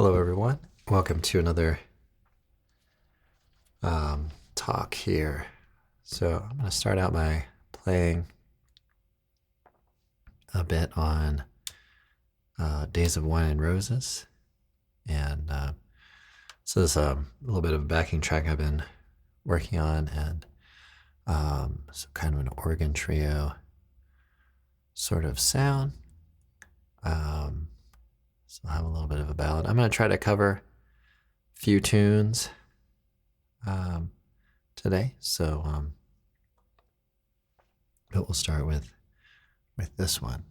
Hello, everyone. Welcome to another talk here. So I'm going to start out by playing a bit on Days of Wine and Roses. And so this is a little bit of a backing track I've been working on, and some kind of an organ trio sort of sound. So I'll have a little bit of a ballad. I'm going to try to cover a few tunes today. So but we'll start with this one.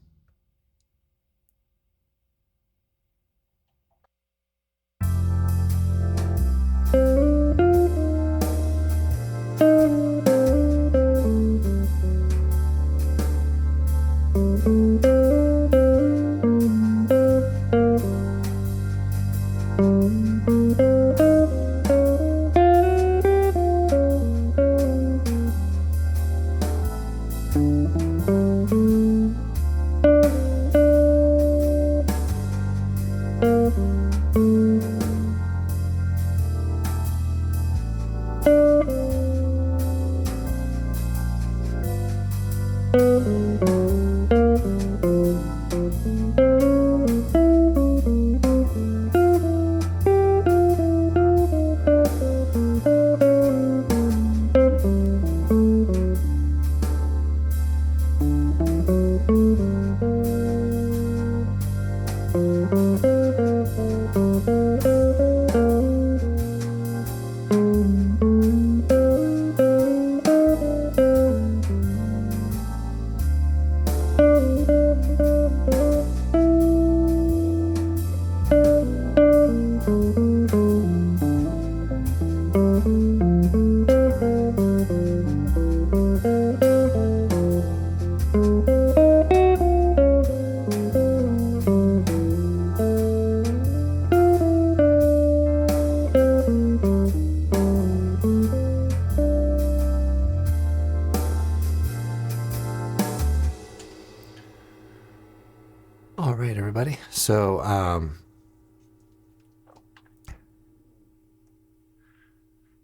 All right, everybody. So,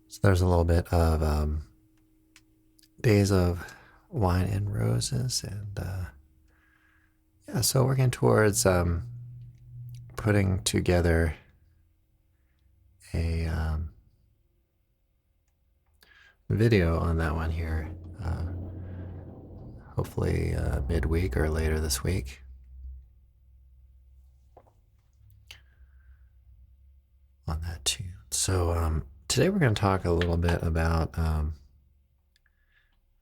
so there's a little bit of Days of Wine and Roses, and yeah, so working towards putting together a video on that one here, hopefully midweek or later this week. On that tune. So today we're going to talk a little bit about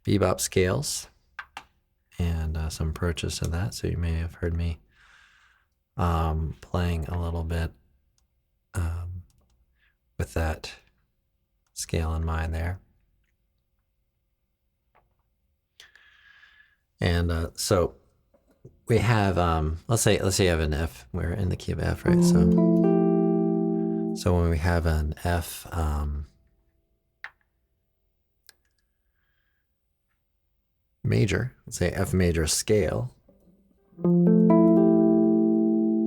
bebop scales and some approaches to that. So you may have heard me playing a little bit with that scale in mind there. And so we have let's say you have an F. We're in the key of F, right? So when we have an F major, let's say F major scale, okay,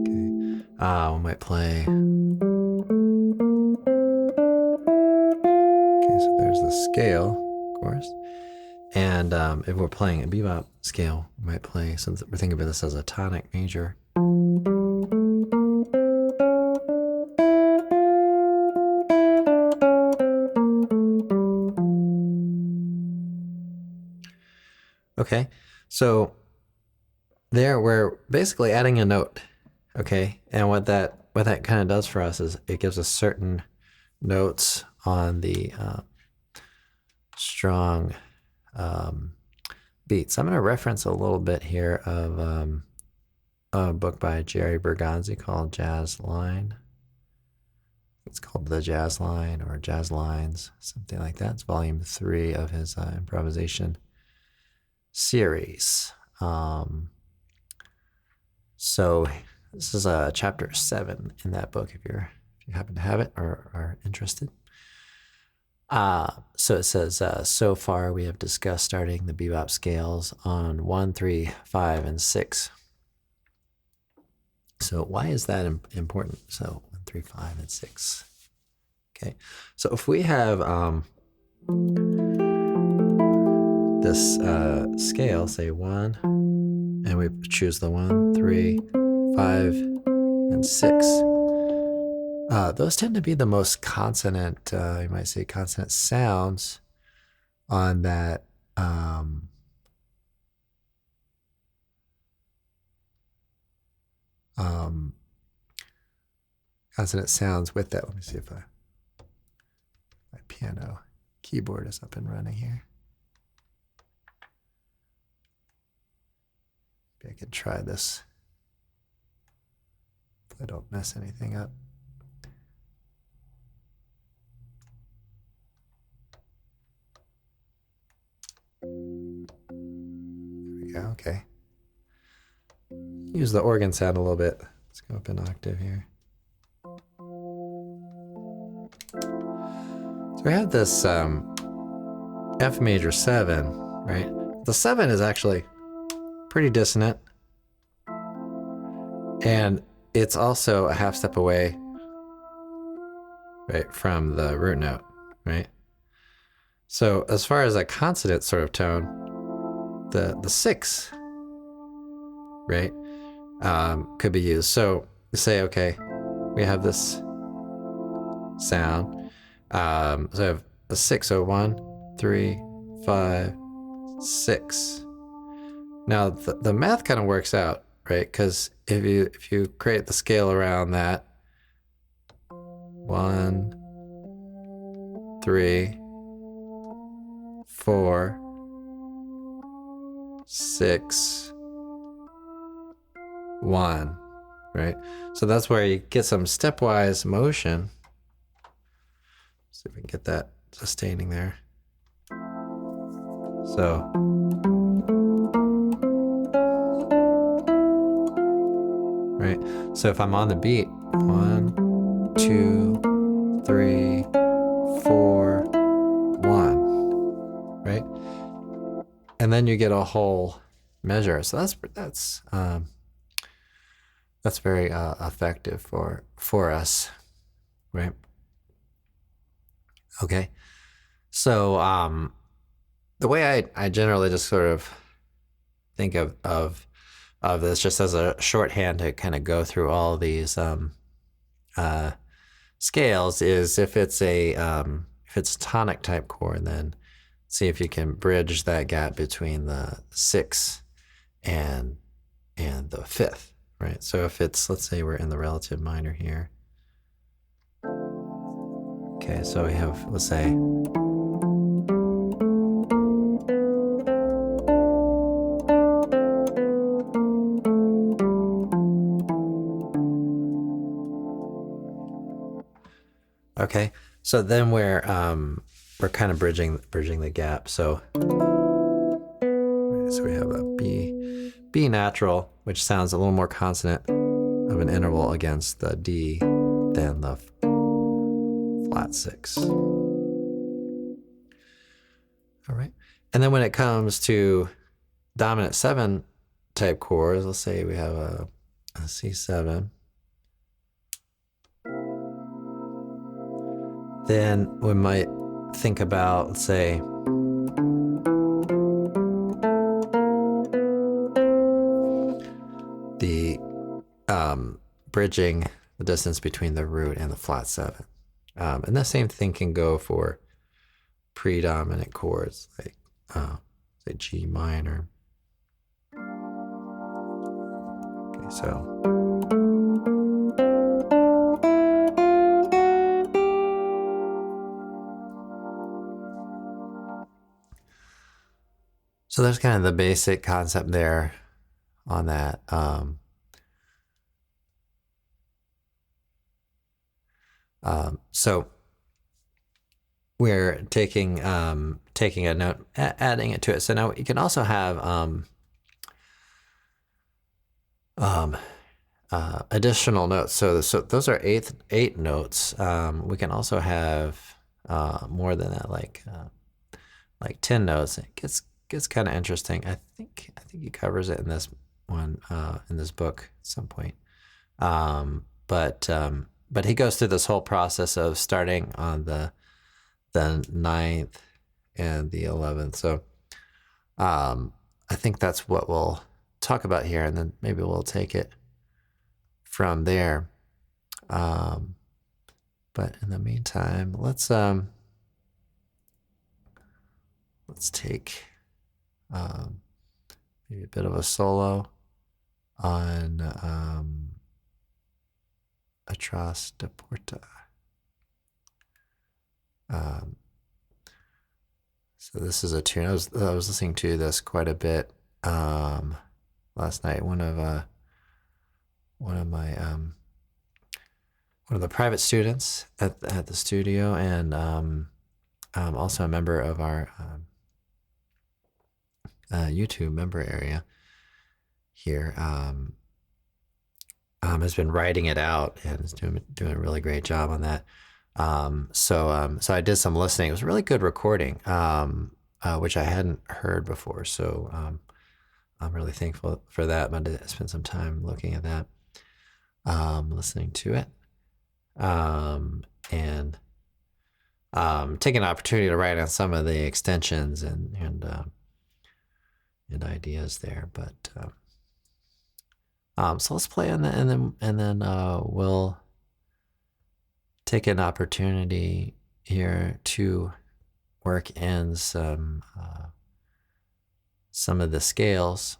we might play, okay, so there's the scale, of course, and if we're playing a bebop scale, we might play, since we're thinking of this as a tonic major, okay, so there we're basically adding a note, okay, and what that kind of does for us is it gives us certain notes on the strong beats. I'm going to reference a little bit here of a book by Jerry Bergonzi called Jazz Line. It's called The Jazz Line or Jazz Lines, something like that. It's volume 3 of his improvisation series. So this is chapter 7 in that book, if you happen to have it or are interested. So it says, so far we have discussed starting the bebop scales on 1, 3, 5, and 6. So why is that important? So 1, 3, 5, and 6. Okay, so if we have this scale, say 1, and we choose the 1, 3, 5, and 6, those tend to be the most consonant, you might say consonant sounds on that consonant sounds with that. Let me see if my piano keyboard is up and running here. Maybe I could try this if I don't mess anything up. There we go, okay. Use the organ sound a little bit. Let's go up an octave here. So we have this F major 7, right? The 7 is actually pretty dissonant, and it's also a half step away, right, from the root note, right? So as far as a consonant sort of tone, the 6, right, could be used. So you say, okay, we have this sound. So I have a 6, so 1, 3, 5, 6. Now the math kind of works out, right? Because if you create the scale around that, 1, 3, 4, 6, 1, right? So that's where you get some stepwise motion. See if we can get that sustaining there. So right. So if I'm on the beat, 1, 2, 3, 4, 1, right? And then you get a whole measure. So that's very effective for us, right? Okay. So the way I generally just sort of think of this just as a shorthand to kind of go through all these scales is if it's a tonic type chord, then see if you can bridge that gap between the 6 and the 5th, right? So if it's, let's say we're in the relative minor here. Okay, so we have, let's say, okay, so then we're kind of bridging the gap. So we have a B natural, which sounds a little more consonant of an interval against the D than the flat 6. All right, and then when it comes to dominant 7 type chords, let's say we have a C7. Then we might think about, let's say, the bridging the distance between the root and the flat 7. And the same thing can go for predominant chords like say G minor. Okay, so there's kind of the basic concept there on that. So we're taking a note, adding it to it. So now you can also have additional notes. So those are eight notes. We can also have more than that, like 10 notes. It gets kind of interesting. I think he covers it in this one in this book at some point. But but he goes through this whole process of starting on the 9th and the 11th. So I think that's what we'll talk about here, and then maybe we'll take it from there. But in the meantime, let's take maybe a bit of a solo on Atras de Porta. So this is a tune I was listening to this quite a bit last night. One of the private students at the studio, and also a member of our YouTube member area here, has been writing it out and is doing a really great job on that. So I did some listening. It was a really good recording, which I hadn't heard before. So I'm really thankful for that. But I spent some time looking at that, listening to it, and taking an opportunity to write on some of the extensions and ideas there. But so let's play on that, and then we'll take an opportunity here to work in some of the scales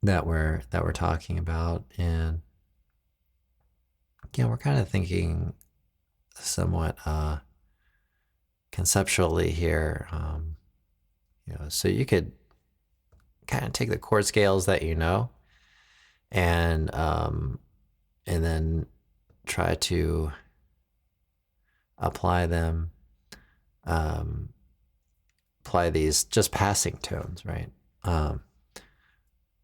that we're talking about. And again, we're kind of thinking somewhat conceptually here. So you could kind of take the chord scales that and then try to apply these just passing tones, right?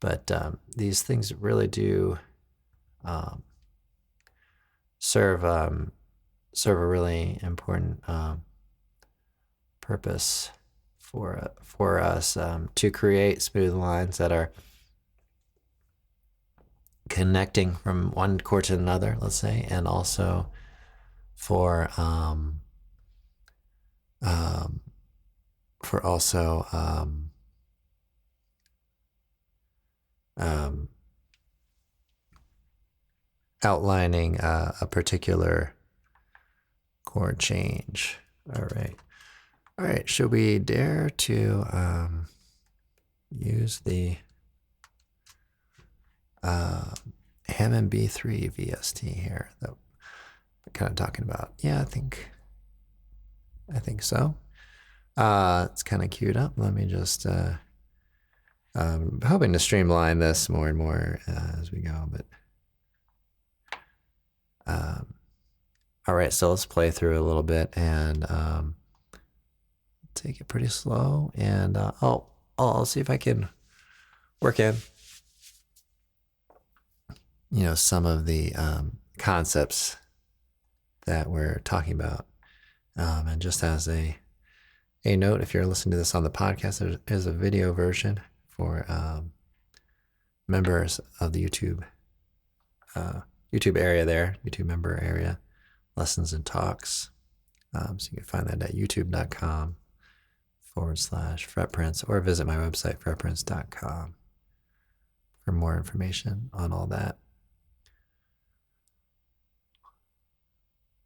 But these things really do serve a really important purpose for us, to create smooth lines that are connecting from one chord to another, let's say, and also for outlining a particular chord change. All right. Should we dare to use the Hammond B3 VST here that we're kind of talking about? Yeah, I think so. It's kind of queued up. Let me just hoping to streamline this more and more as we go, but all right, so let's play through a little bit and take it pretty slow, and I'll see if I can work in some of the concepts that we're talking about. And just as a note, if you're listening to this on the podcast, there is a video version for members of the YouTube area there, YouTube member area, lessons and talks. So you can find that at youtube.com/fretprints, or visit my website, fretprints.com, for more information on all that.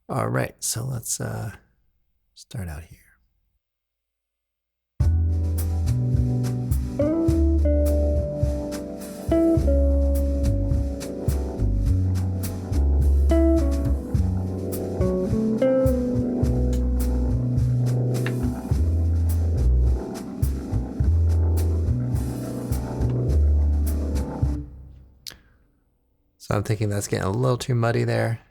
All right, so let's start out here. So I'm thinking that's getting a little too muddy there.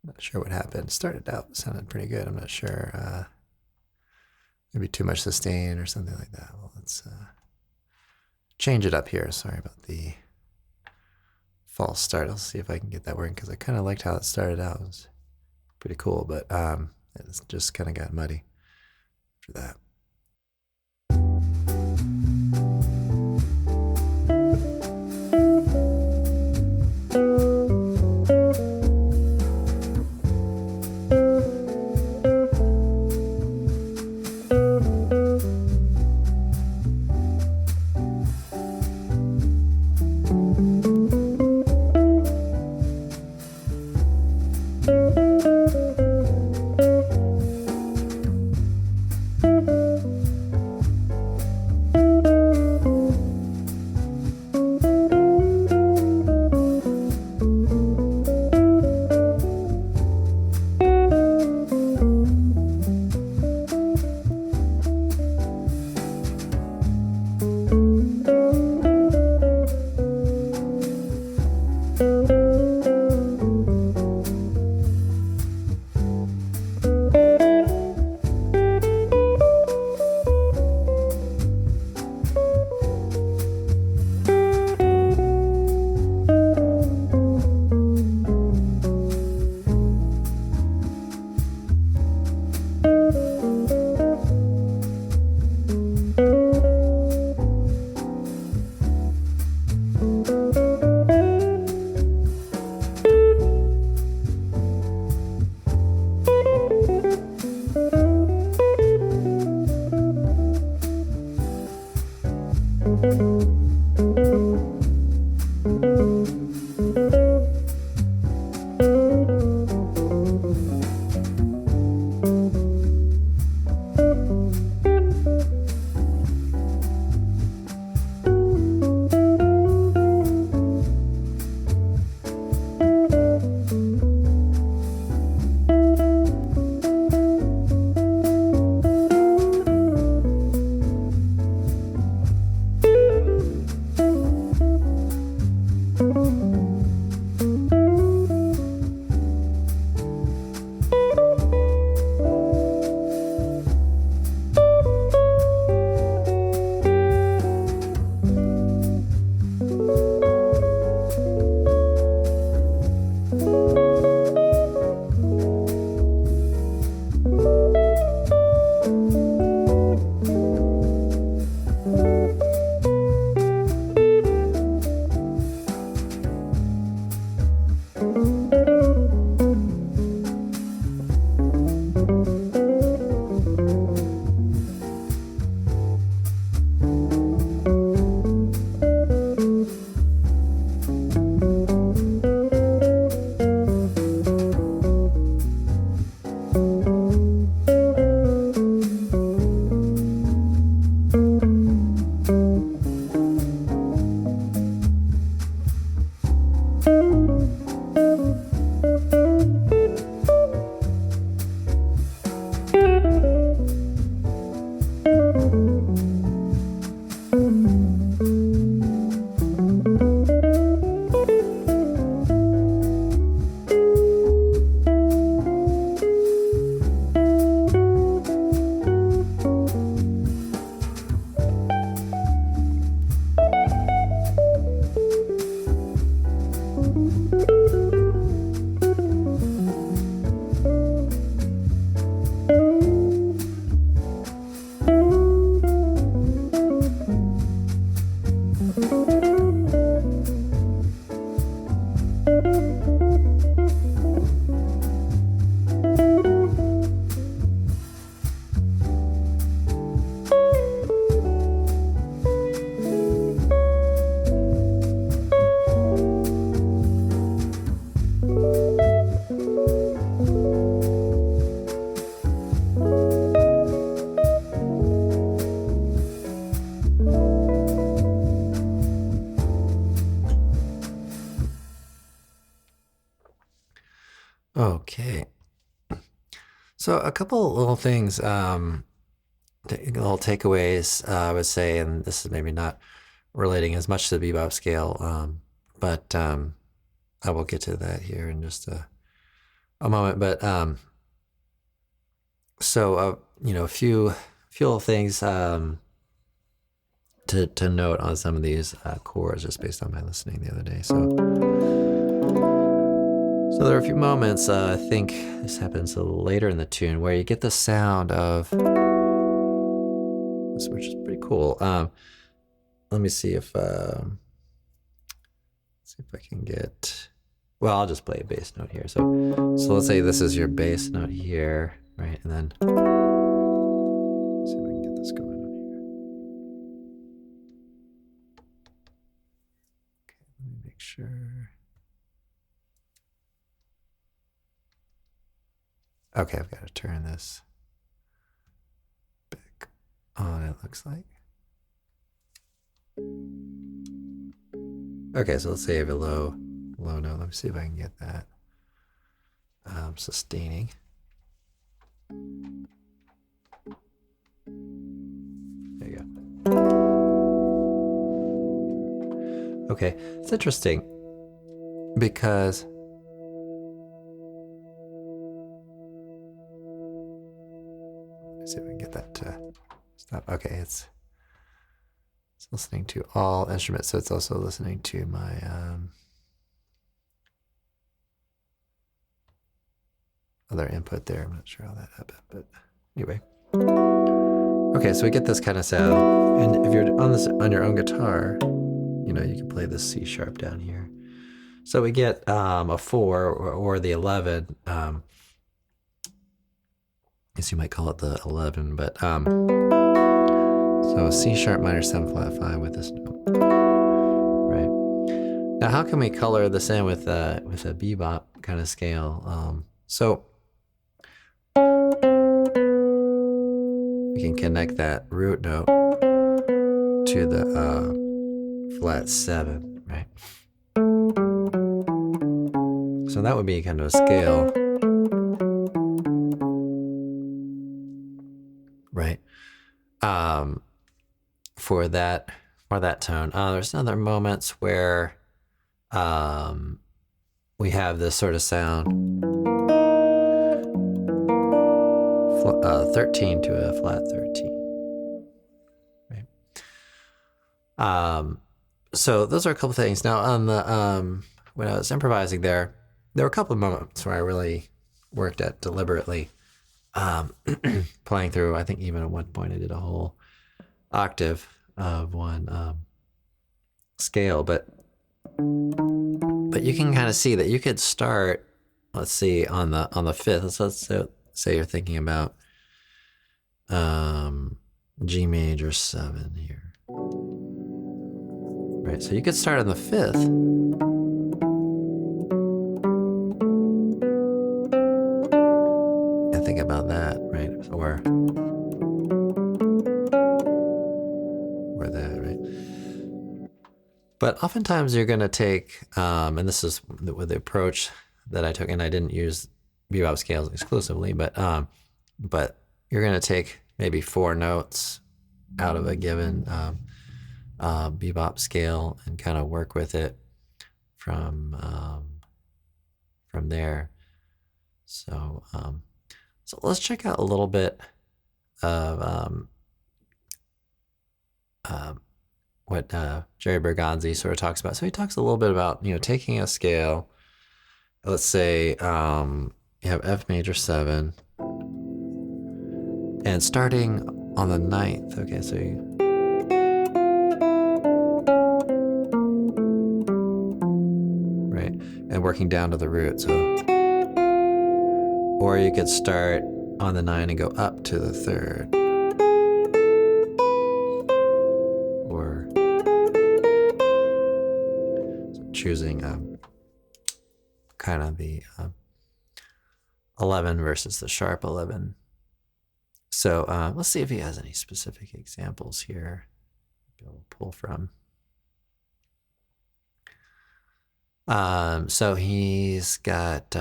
Not sure what happened. Started out sounded pretty good. I'm not sure. Maybe too much sustain or something like that. Well, let's change it up here. Sorry about the false start. I'll see if I can get that working, because I kind of liked how it started out. It was pretty cool, but it's just kind of got muddy after that. Okay. So a couple little things, little takeaways, I would say, and this is maybe not relating as much to the bebop scale, but I will get to that here in just a moment. But a few little things to note on some of these chords just based on my listening the other day. So there are a few moments, I think this happens a little later in the tune, where you get the sound of this, which is pretty cool. Let me see if I can get. Well, I'll just play a bass note here. So let's say this is your bass note here, right? And then let's see if I can get this going on here. Okay, let me make sure. Okay, I've got to turn this back on, it looks like. Okay, so let's say I have a low note. Let me see if I can get that sustaining. There you go. Okay, it's interesting because let's see if I can get that to stop. Okay, it's listening to all instruments, so it's also listening to my other input there. I'm not sure how that happened, but anyway. Okay, so we get this kind of sound, and if you're on your own guitar, you can play this C sharp down here. So we get a 4 or the 11. I guess you might call it the 11, but so C sharp minor 7 flat 5 with this note, right? Now, how can we color this in with a bebop kind of scale? So we can connect that root note to the flat 7, right? So that would be kind of a scale, right? For that tone. There's other moments where we have this sort of sound, 13 to a flat 13, right? So those are a couple things. Now on the when I was improvising there were a couple of moments where I really worked at deliberately playing through. I think even at one point I did a whole octave of one scale, but But you can kind of see that you could start, let's see, on the fifth. Let's say you're thinking about G major 7 here. Right, so you could start on the fifth. And think about that, right? Or that, right? But oftentimes you're going to take, and this is with the approach that I took, and I didn't use bebop scales exclusively, but you're going to take maybe 4 notes out of a given bebop scale and kind of work with it from there. So so let's check out a little bit of what Jerry Bergonzi sort of talks about. So he talks a little bit about, taking a scale. Let's say you have F major 7 and starting on the 9th. Okay, so right, and working down to the root. So, or you could start on the 9 and go up to the 3rd. Or choosing kind of the 11 versus the sharp 11. So let's see if he has any specific examples here to pull from. So he's got,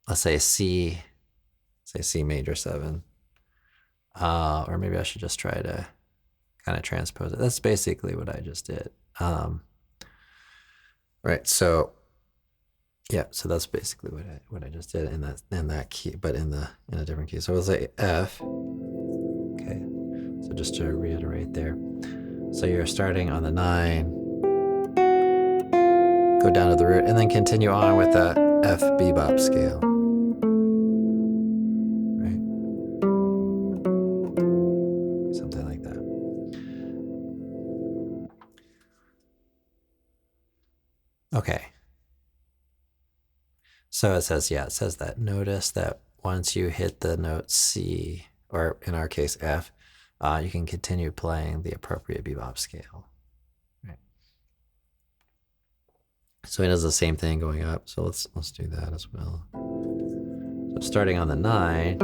let's say C major 7. Or maybe I should just try to kind of transpose it. That's basically what I just did. Right, so yeah, so that's basically what I just did in that key, but in a different key. So we'll say F. Okay, so just to reiterate there. So you're starting on the 9, go down to the root, and then continue on with the F bebop scale. Right, something like that. Okay. So it says that notice that once you hit the note C, or in our case F, you can continue playing the appropriate bebop scale. Right. So he does the same thing going up. So let's do that as well. So starting on the 9,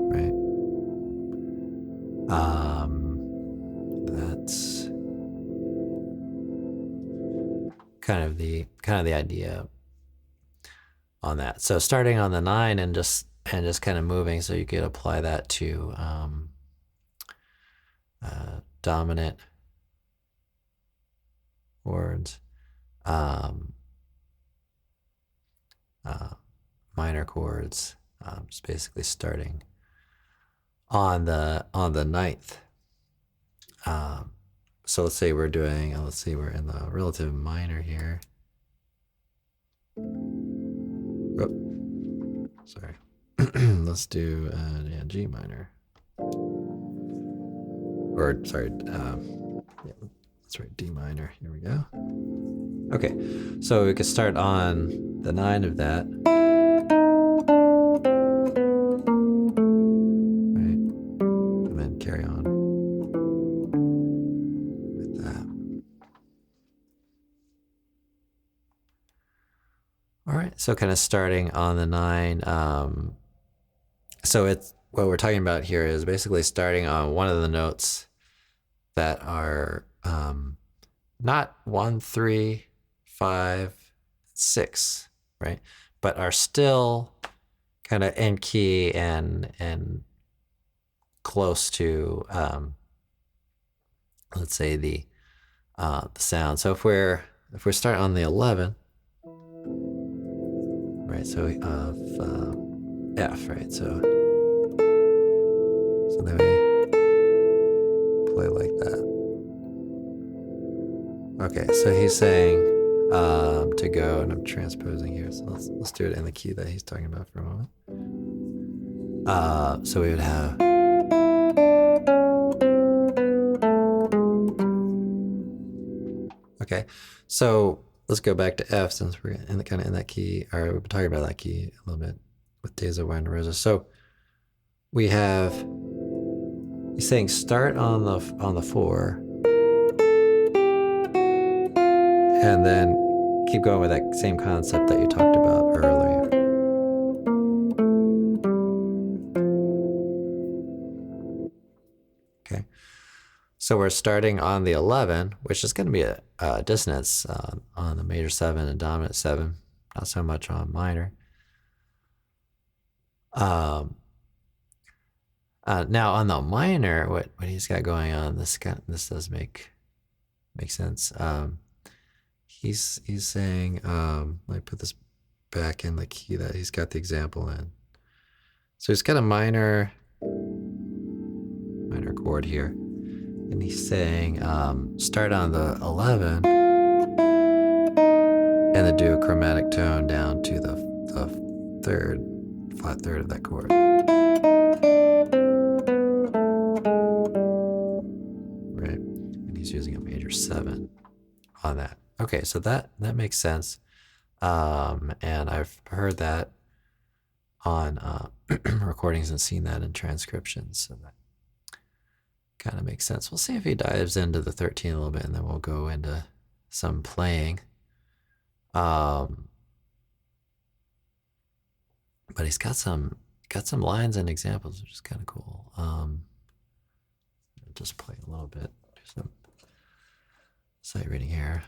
right? That's kind of the idea on that. So starting on the 9 and just kind of moving, so you could apply that to dominant chords, minor chords, just basically starting on the 9th. So let's say we're in the relative minor here. Oh, sorry. Let's do G minor. Or sorry, that's right, D minor. Here we go. Okay, so we could start on the 9 of that. Right, and then carry on with that. All right, so kind of starting on the 9. So it's what we're talking about here is basically starting on one of the notes that are not 1, 3, 5, 6, right? But are still kind of in key and close to, let's say the sound. So if we're starting on the 11, right? So of F, right? So then we play like that. Okay, so he's saying to go, and I'm transposing here. So let's do it in the key that he's talking about for a moment. So we would have Okay, so let's go back to F since we're in the kind of in that key, or we've been talking about that key a little bit with Days of Wine and Roses. So we have he's saying start on the 4, and then keep going with that same concept that you talked about earlier. Okay, so we're starting on the 11, which is going to be a dissonance on the major 7 and dominant 7, not so much on minor. Now on the minor, what he's got going on, this does make sense. He's saying, let me put this back in the key that he's got the example in. So he's got a minor chord here, and he's saying start on the 11 and then do a chromatic tone down to the flat third of that chord. Right, and he's using a major 7 on that. Okay, so that makes sense, and I've heard that on recordings and seen that in transcriptions, so that kind of makes sense. We'll see if he dives into the 13 a little bit, and then we'll go into some playing. But he's got some lines and examples, which is kind of cool. Just play a little bit. Do some sight reading here.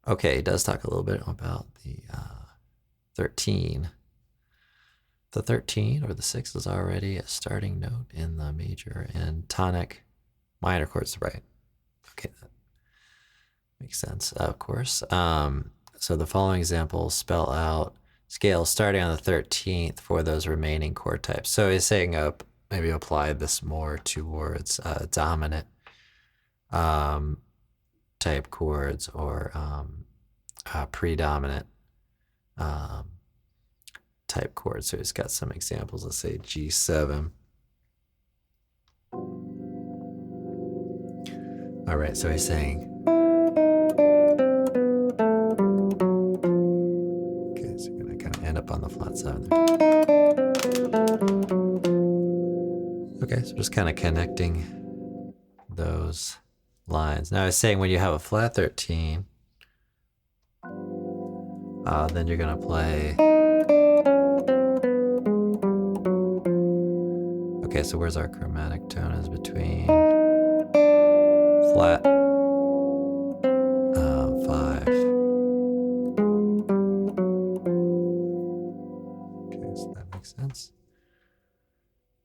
Okay, he does talk a little bit about the 13. The 13 or the 6 is already a starting note in the major and tonic minor chords, right? Okay, that makes sense, of course. So the following examples spell out scales starting on the 13th for those remaining chord types. So he's saying maybe apply this more towards dominant type chords or predominant type chords. So he's got some examples. Let's say G7. All right, so he's saying, okay, so you're gonna kind of end up on the flat 7 there. Okay, so just kind of connecting those lines. Now I was saying when you have a flat 13, then you're gonna play. Okay, so where's our chromatic tone? Is between flat 5. Okay, so that makes sense.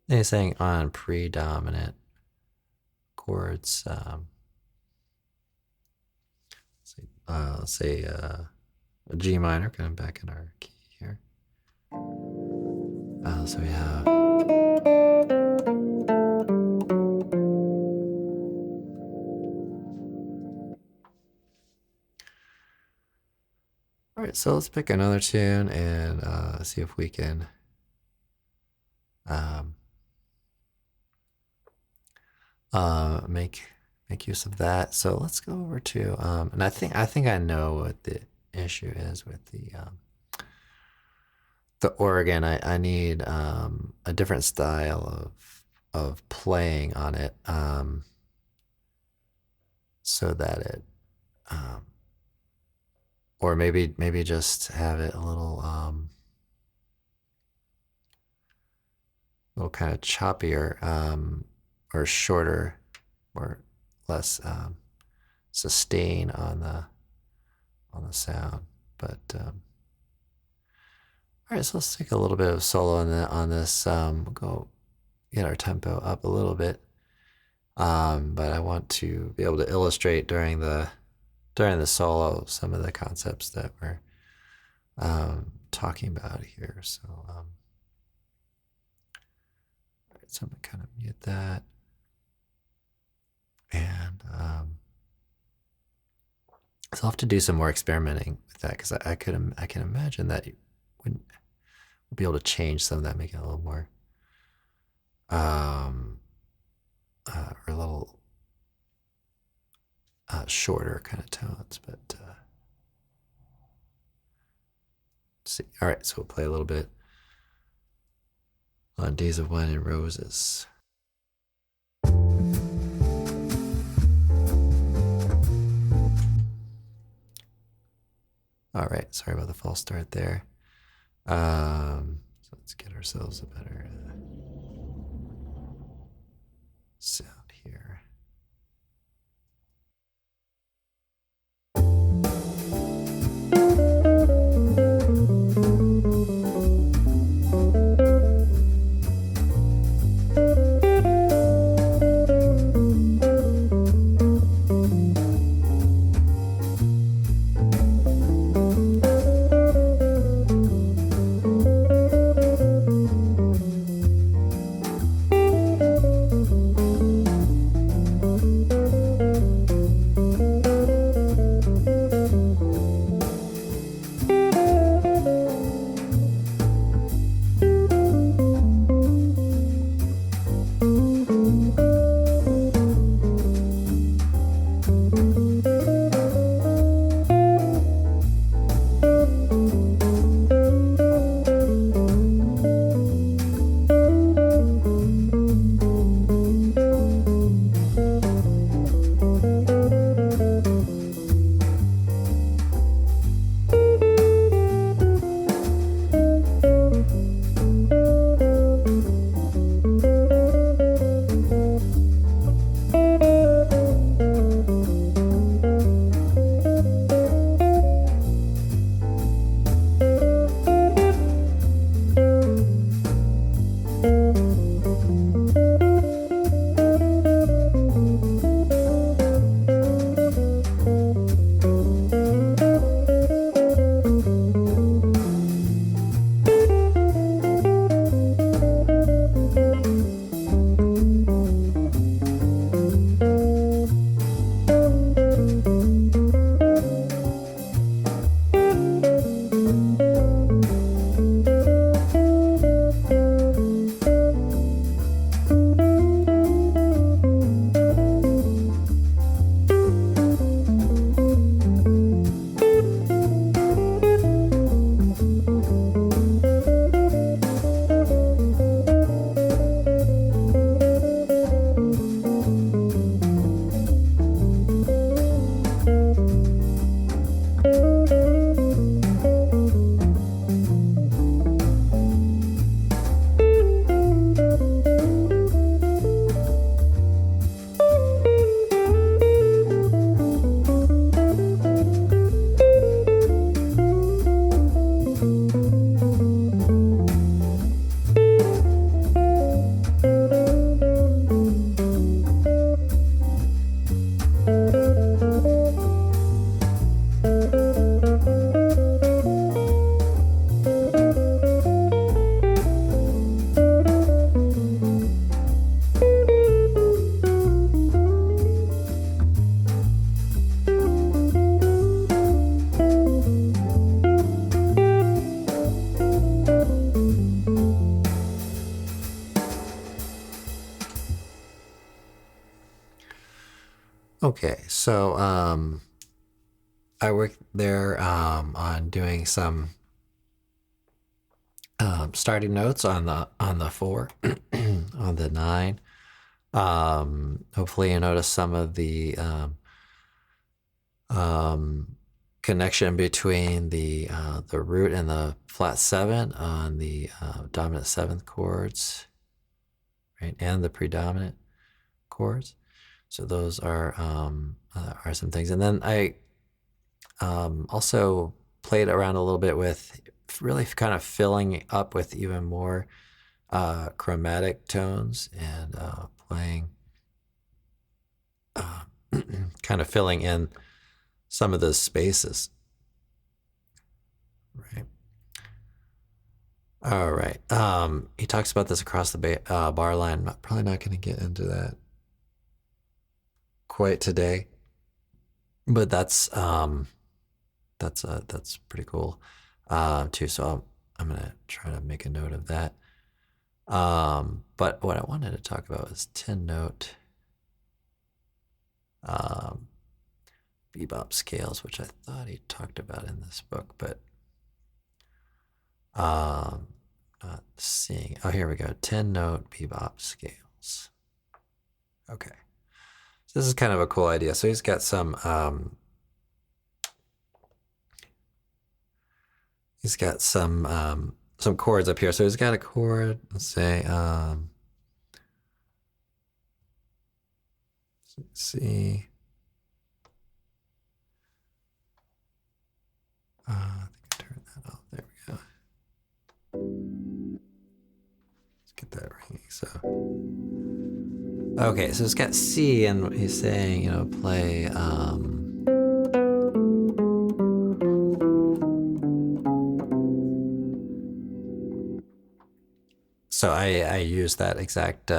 And he's saying on predominant chords, let's say a G minor, kind of back in our key here. So we have. All right, so let's pick another tune and see if we can make use of that. So let's go over to and I think I know what the issue is with the organ. I need a different style of playing on it, so that it or maybe just have it a little kind of choppier, or shorter, or less sustain on the sound. But all right, so let's take a little bit of solo on this. We'll go get our tempo up a little bit, but I want to be able to illustrate during the solo some of the concepts that we're talking about here. So so I'm gonna kind of mute that, and So I'll have to do some more experimenting with that because I can imagine that we'll be able to change some of that, make it a little more or a little shorter kind of tones. But let's see. All right, so we'll play a little bit on Days of Wine and Roses. All right, sorry about the false start there. So let's get ourselves a better sound here. Okay, so I worked there on doing some starting notes on the 4, on the 9. Hopefully you notice some of the connection between the root and the flat 7 on the dominant 7th chords, right, and the predominant chords. So those are some things. And then I also played around a little bit with really kind of filling up with even more chromatic tones and playing, kind of filling in some of those spaces. Right. All right. He talks about this across the bar line. I'm probably not going to get into that quite today. but that's pretty cool too. So I'm gonna try to make a note of that. But what I wanted to talk about was 10 note bebop scales, which I thought he talked about in this book, but not seeing. Oh, here we go. 10 note bebop scales. Okay. So this is kind of a cool idea. So he's got some some chords up here. So he's got a chord, let's say C. I think I turned that off. There we go. Let's get that ringing. So okay, so it's got C, and he's saying, play so I use that exact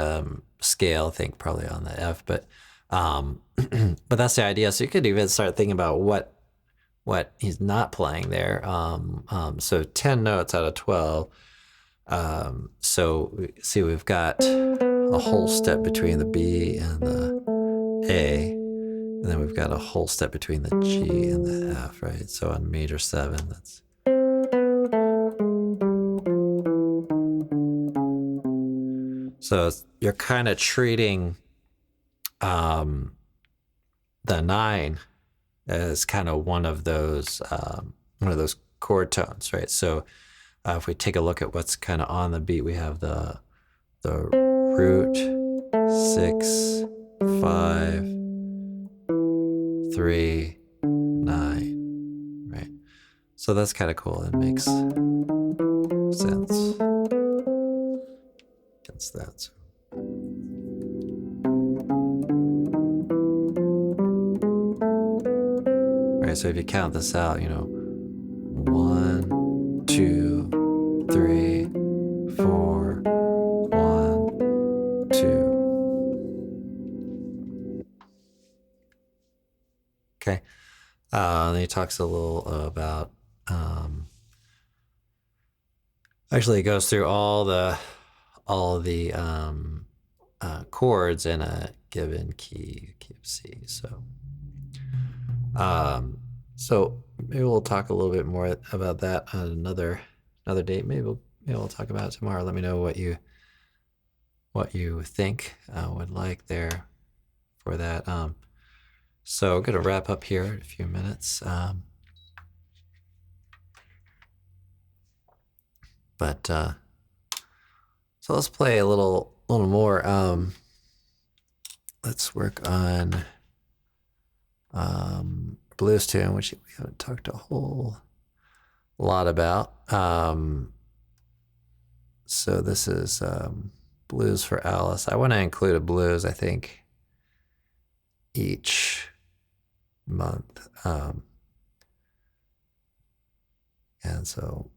scale, I think probably on the F, but but that's the idea. So you could even start thinking about what he's not playing there. So 10 notes out of 12. So see, we've got a whole step between the B and the A, and then we've got a whole step between the G and the F, right? So on major 7, that's so you're kind of treating the 9 as kind of one of those chord tones, right? So if we take a look at what's kind of on the beat, we have the root 6 5 3 9, right? So that's kind of cool. It makes sense. Gets that. So. Right, so if you count this out, 1 2 3 4 1 2. Okay. Then he talks a little about actually it goes through all the chords in a given key of C. So maybe we'll talk a little bit more about that on another date. Maybe we'll talk about it tomorrow. Let me know what you think would like there for that. So I'm gonna wrap up here in a few minutes. But so let's play a little more. Let's work on blues tune, which we haven't talked a whole lot about. So this is Blues for Alice. I want to include a blues, I think, each month. And so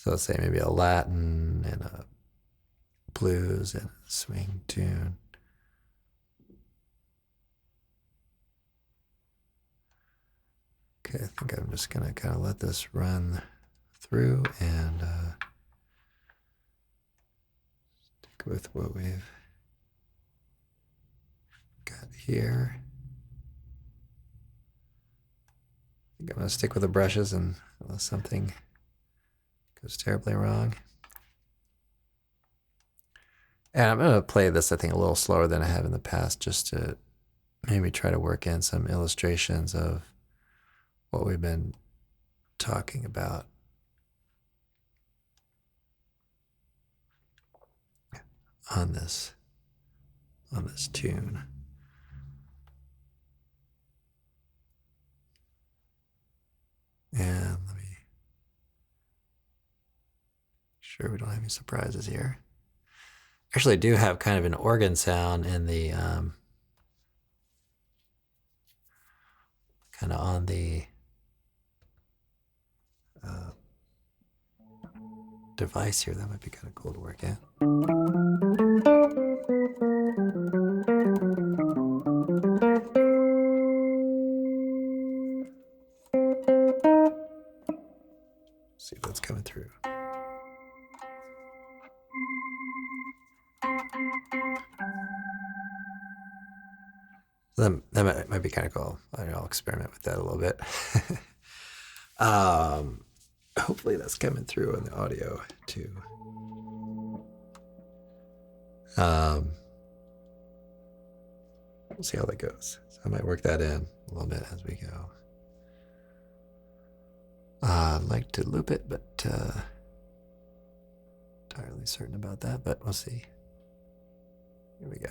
let's say maybe a Latin and a blues and a swing tune. Okay, I think I'm just gonna kind of let this run through and stick with what we've got here. I think I'm gonna stick with the brushes and unless something goes terribly wrong. And I'm gonna play this, I think, a little slower than I have in the past, just to maybe try to work in some illustrations of what we've been talking about. On this tune. And let me make sure we don't have any surprises here. Actually, I do have kind of an organ sound in the kind of on the device here. That might be kind of cool to work at. See if that's coming through. That might be kind of cool. I'll experiment with that a little bit. Hopefully that's coming through in the audio too. We'll see how that goes. So I might work that in a little bit as we go. I'd like to loop it, but entirely certain about that, but we'll see. Here we go.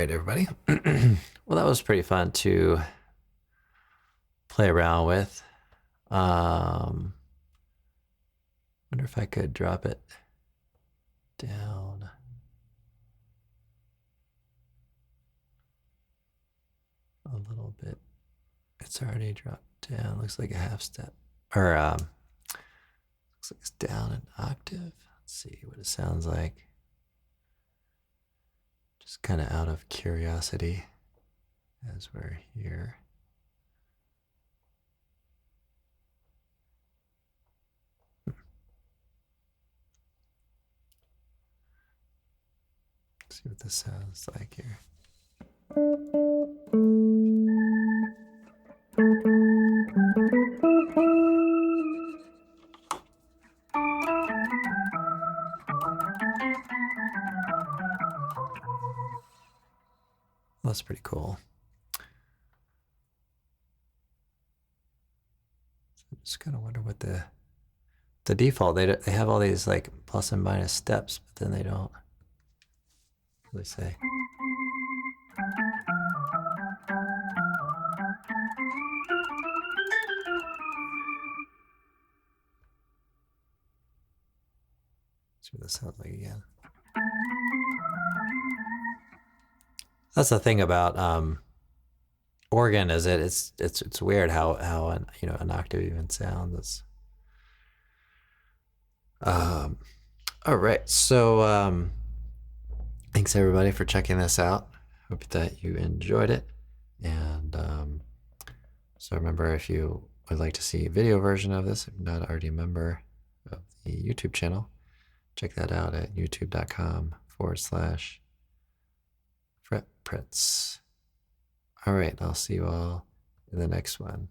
Everybody. Well, that was pretty fun to play around with. Wonder if I could drop it down a little bit. It's already dropped down. Looks like a half step, or Looks like it's down an octave. Let's see what it sounds like. Just kind of out of curiosity as we're here. See what this sounds like here. That's pretty cool. So I just kind of wonder what the default, they have all these like plus and minus steps, but then they don't really say. See what this sounds like again. That's the thing about organ, is it's weird how an octave even sounds. All right, so thanks everybody for checking this out. Hope that you enjoyed it, and so remember, if you would like to see a video version of this, if you're not already a member of the YouTube channel, check that out at youtube.com/FretPrints. All right, I'll see you all in the next one.